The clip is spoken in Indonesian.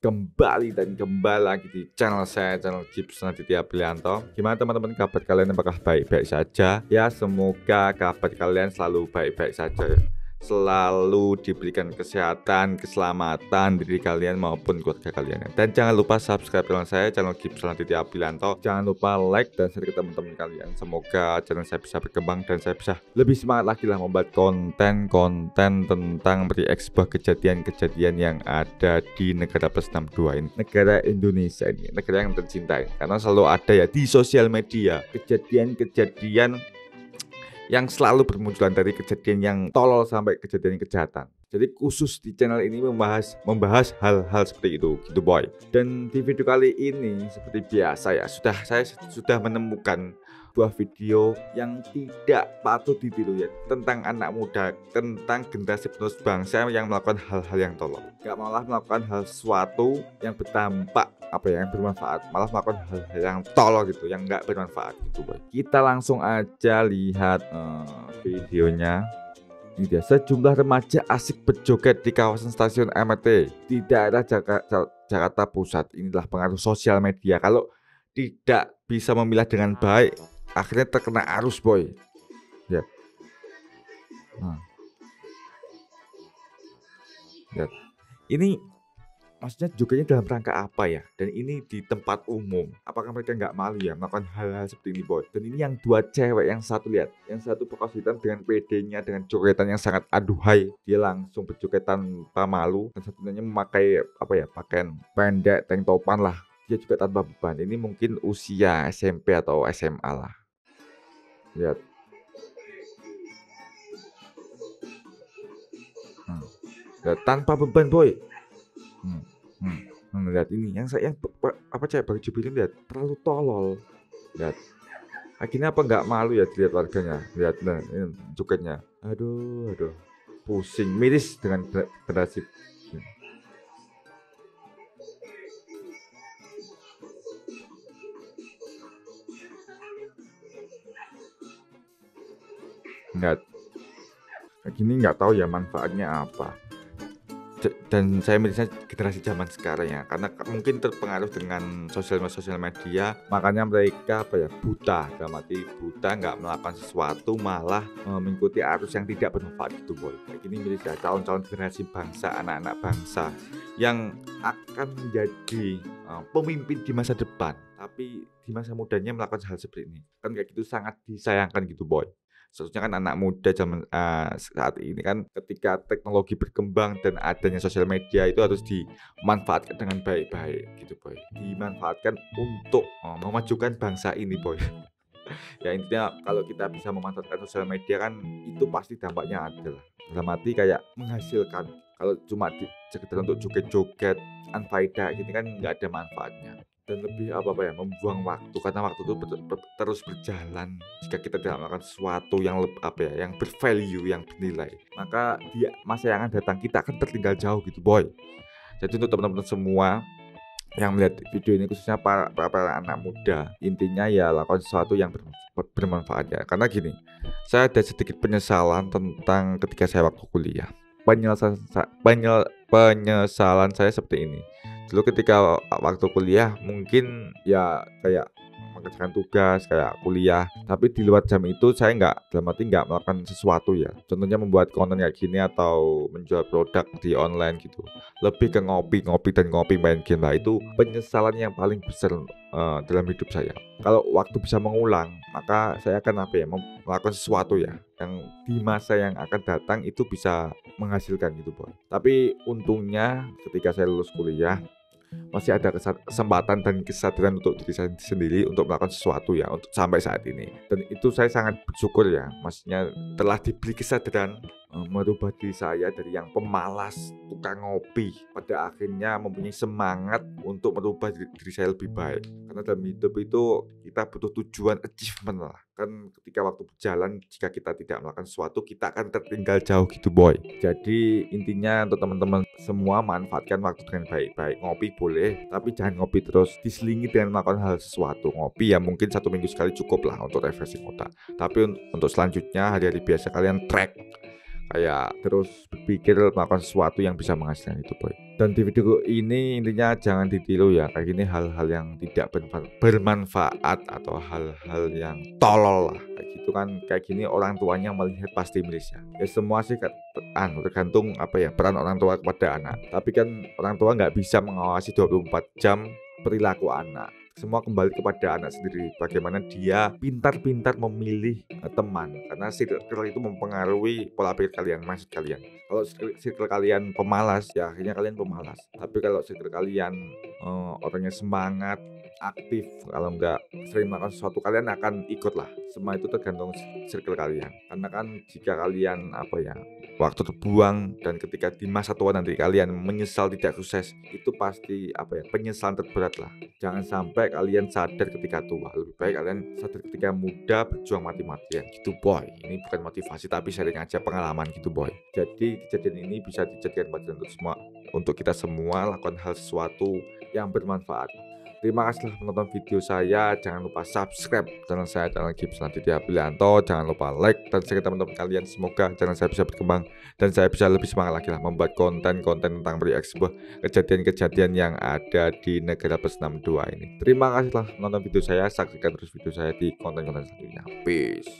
kembali lagi di channel saya, channel Gips Naditya Prianto. Gimana teman-teman, kabar kalian apakah baik-baik saja? Ya, semoga kabar kalian selalu baik-baik saja ya. Selalu diberikan kesehatan, keselamatan diri kalian maupun keluarga kalian ya. Dan jangan lupa subscribe channel saya, channel Gips Naditya Prianto. Jangan lupa like dan share ke teman-teman kalian. Semoga channel saya bisa berkembang dan saya bisa lebih semangat lagi lah membuat konten-konten tentang react sebuah kejadian-kejadian yang ada di negara plus 62 ini, negara Indonesia ini, negara yang tercinta ini. Karena selalu ada ya di sosial media kejadian-kejadian yang selalu bermunculan, dari kejadian yang tolol sampai kejadian kejahatan. Jadi khusus di channel ini membahas hal-hal seperti itu gitu boy. Dan di video kali ini seperti biasa ya, saya sudah menemukan sebuah video yang tidak patut ditiru ya, tentang anak muda, tentang generasi penerus bangsa yang melakukan hal-hal yang tolol. Gak malah melakukan hal sesuatu yang berdampak yang bermanfaat, malah melakukan hal-hal yang tolol gitu, yang nggak bermanfaat gitu boy. Kita langsung aja lihat videonya. Ini dia, sejumlah remaja asik berjoget di kawasan stasiun MRT di daerah Jakarta Pusat. Inilah pengaruh sosial media. Kalau tidak bisa memilah dengan baik, akhirnya terkena arus boy. Lihat. Lihat. Ini maksudnya jogetnya dalam rangka apa ya? Dan ini di tempat umum. Apakah mereka nggak malu ya melakukan hal-hal seperti ini boy? Dan ini yang dua cewek, yang satu lihat, yang satu pakai hitam dengan PD-nya, dengan jogetan yang sangat aduhai. Dia langsung berjoget tanpa malu. Dan satunya memakai pakaian pendek, tank topan lah. Dia juga tanpa beban. Ini mungkin usia SMP atau SMA lah. Lihat. Lihat, tanpa beban boy. Lihat ini yang cewek baju biru, lihat terlalu tolol. Lihat, akhirnya nggak malu ya dilihat warganya. Lihat, nah ini jogetnya, aduh pusing, miris dengan generasi. Lihat, gini nggak tahu ya manfaatnya apa. Dan saya mirisnya generasi zaman sekarang ya, karena mungkin terpengaruh dengan sosial media, makanya mereka buta, dalam arti buta, nggak melakukan sesuatu, malah mengikuti arus yang tidak bermanfaat gitu boy. Kayak gini miris ya, calon-calon generasi bangsa, anak-anak bangsa yang akan menjadi pemimpin di masa depan, tapi di masa mudanya melakukan hal seperti ini, kan kayak gitu sangat disayangkan gitu boy. Seharusnya kan anak muda zaman saat ini kan, ketika teknologi berkembang dan adanya sosial media, itu harus dimanfaatkan dengan baik-baik gitu boy. Dimanfaatkan untuk memajukan bangsa ini boy. Ya intinya kalau kita bisa memanfaatkan sosial media kan, itu pasti dampaknya ada lah. Dalam arti kayak menghasilkan. Kalau cuma sekedar untuk joget-joget anfaedah gini kan nggak ada manfaatnya. Dan lebih membuang waktu, karena waktu itu terus berjalan. Jika kita tidak melakukan sesuatu yang yang bervalue, yang bernilai, maka di masa yang akan datang kita akan tertinggal jauh gitu boy. Jadi untuk teman-teman semua yang melihat video ini, khususnya para anak muda, intinya ya lakukan sesuatu yang bermanfaat ya. Karena gini, saya ada sedikit penyesalan tentang ketika saya waktu kuliah. Penyesalan saya seperti ini. Dulu ketika waktu kuliah mungkin ya kayak mengerjakan tugas, kayak kuliah, tapi di luar jam itu saya nggak melakukan sesuatu ya. Contohnya membuat konten kayak gini atau menjual produk di online gitu. Lebih ke ngopi main game lah. Itu penyesalan yang paling besar dalam hidup saya. Kalau waktu bisa mengulang, maka saya akan melakukan sesuatu ya, yang di masa yang akan datang itu bisa menghasilkan gitu boy. Tapi untungnya ketika saya lulus kuliah, masih ada kesempatan dan kesadaran untuk diri saya sendiri untuk melakukan sesuatu ya, untuk sampai saat ini. Dan itu saya sangat bersyukur ya, maksudnya telah diberi kesadaran merubah diri saya dari yang pemalas, tukang ngopi, pada akhirnya mempunyai semangat untuk merubah diri saya lebih baik. Karena dalam hidup itu kita butuh tujuan, achievement lah. Kan ketika waktu berjalan, jika kita tidak melakukan sesuatu, kita akan tertinggal jauh gitu boy. Jadi intinya untuk teman-teman semua, manfaatkan waktu dengan baik-baik. Ngopi boleh, tapi jangan ngopi terus, diselingi dengan melakukan hal sesuatu. Ngopi ya mungkin 1 minggu sekali cukup lah untuk refreshing otak. Tapi untuk selanjutnya, hari-hari biasa kalian track kayak terus berpikir melakukan sesuatu yang bisa menghasilkan itu, boy. Dan di video ini intinya jangan ditiru ya, kayak gini hal-hal yang tidak bermanfaat atau hal-hal yang tolol lah kayak gitu kan. Kayak gini orang tuanya melihat pasti miris ya semua sih tergantung peran orang tua kepada anak. Tapi kan orang tua nggak bisa mengawasi 24 jam perilaku anak. Semua kembali kepada anak sendiri, bagaimana dia pintar-pintar memilih teman, karena circle itu mempengaruhi pola pikir kalian, mindset kalian. Kalau circle kalian pemalas, ya akhirnya kalian pemalas. Tapi kalau circle kalian orangnya semangat, aktif, kalau nggak sering melakukan sesuatu, kalian akan ikut lah. Semua itu tergantung circle kalian. Karena kan jika kalian waktu terbuang, dan ketika di masa tua nanti kalian menyesal tidak sukses, itu pasti penyesalan terberat lah. Jangan sampai kalian sadar ketika tua, lebih baik kalian sadar ketika muda, berjuang mati-matian gitu, boy. Ini bukan motivasi tapi sharing aja pengalaman gitu, boy. Jadi kejadian ini bisa dijadikan pelajaran untuk kita semua lakukan hal sesuatu yang bermanfaat. Terima kasih telah menonton video saya. Jangan lupa subscribe channel saya, channel Gibson Aditya Aprianto. Jangan lupa like dan share ke teman-teman kalian. Semoga channel saya bisa berkembang dan saya bisa lebih semangat lagi lah membuat konten-konten tentang reaksi sebuah kejadian-kejadian yang ada di negara plus 62 ini. Terima kasih telah menonton video saya. Saksikan terus video saya di konten-konten selanjutnya. Peace.